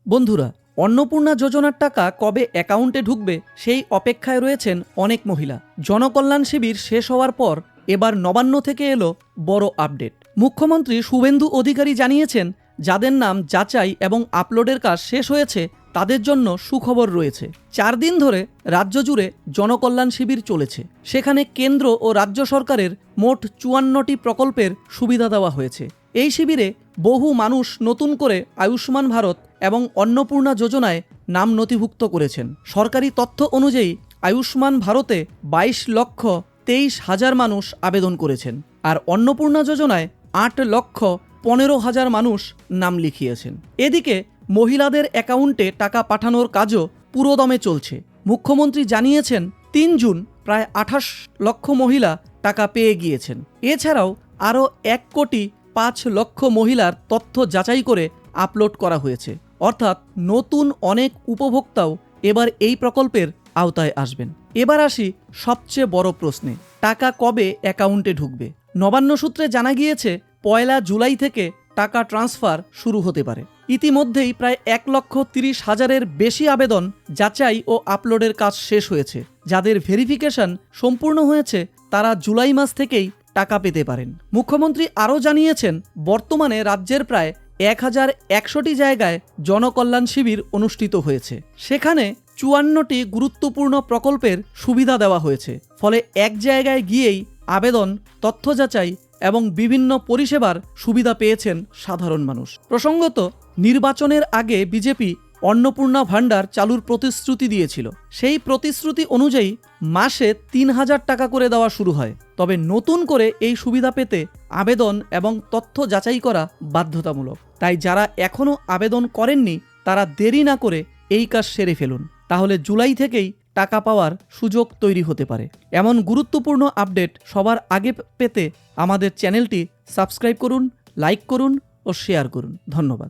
বন্ধুরা, অন্নপূর্ণা যোজনার টাকা কবে অ্যাকাউন্টে ঢুকবে সেই অপেক্ষায় রয়েছেন অনেক মহিলা। জনকল্যাণ শিবির শেষ হওয়ার পর এবার নবান্ন থেকে এলো বড় আপডেট। মুখ্যমন্ত্রী শুভেন্দু অধিকারী জানিয়েছেন, যাদের নাম যাচাই এবং আপলোডের কাজ শেষ হয়েছে তাদের জন্য সুখবর রয়েছে। 4 দিন ধরে রাজ্য জুড়ে জনকল্যাণ শিবির চলেছে। সেখানে কেন্দ্র ও রাজ্য সরকারের মোট 54টি প্রকল্পের সুবিধা দেওয়া হয়েছে। এই শিবিরে বহু মানুষ নতুন করে আয়ুষ্মান ভারত এবং অন্নপূর্ণা যোজনায় নাম নথিভুক্ত করেছেন। সরকারি তথ্য অনুযায়ী আয়ুষ্মান ভারতে 22,23,000 মানুষ আবেদন করেছেন, আর অন্নপূর্ণা যোজনায় 8,15,000 মানুষ নাম লিখিয়েছেন। এদিকে মহিলাদের অ্যাকাউন্টে টাকা পাঠানোর কাজও পুরোদমে চলছে। মুখ্যমন্ত্রী জানিয়েছেন, 3 জুন প্রায় 28 লক্ষ মহিলা টাকা পেয়ে গিয়েছেন। এছাড়াও আরও 1,05,00,000 মহিলার তথ্য যাচাই করে আপলোড করা হয়েছে। অর্থাৎ নতুন অনেক উপভোক্তাও এবার এই প্রকল্পের আওতায় আসবেন। এবার আসি সবচেয়ে বড় প্রশ্নে, টাকা কবে অ্যাকাউন্টে ঢুকবে? নবান্ন সূত্রে জানা গিয়েছে 1 জুলাই থেকে টাকা ট্রান্সফার শুরু হতে পারে। ইতিমধ্যেই প্রায় 1,30,000-এর বেশি আবেদন যাচাই ও আপলোডের কাজ শেষ হয়েছে। যাদের ভেরিফিকেশন সম্পূর্ণ হয়েছে তারা জুলাই মাস থেকেই টাকা পেতে পারেন। মুখ্যমন্ত্রী আরও জানিয়েছেন, বর্তমানে রাজ্যের প্রায় 1,100টি জায়গায় জনকল্যাণ শিবির অনুষ্ঠিত হয়েছে। সেখানে 54টি গুরুত্বপূর্ণ প্রকল্পের সুবিধা দেওয়া হয়েছে। ফলে এক জায়গায় গিয়েই আবেদন, তথ্য যাচাই এবং বিভিন্ন পরিষেবার সুবিধা পেয়েছেন সাধারণ মানুষ। প্রসঙ্গত, নির্বাচনের আগে বিজেপি অন্নপূর্ণা ভাণ্ডার চালুর প্রতিশ্রুতি দিয়েছিল। সেই প্রতিশ্রুতি অনুযায়ী মাসে 3,000 টাকা করে দেওয়া শুরু হয়। তবে নতুন করে এই সুবিধা পেতে আবেদন এবং তথ্য যাচাই করা বাধ্যতামূলক। তাই যারা এখনও আবেদন করেননি তারা দেরি না করে এই কাজ সেরে ফেলুন, তাহলে জুলাই থেকেই টাকা পাওয়ার সুযোগ তৈরি হতে পারে। এমন গুরুত্বপূর্ণ আপডেট সবার আগে পেতে আমাদের চ্যানেলটি সাবস্ক্রাইব করুন, লাইক করুন ও শেয়ার করুন। ধন্যবাদ।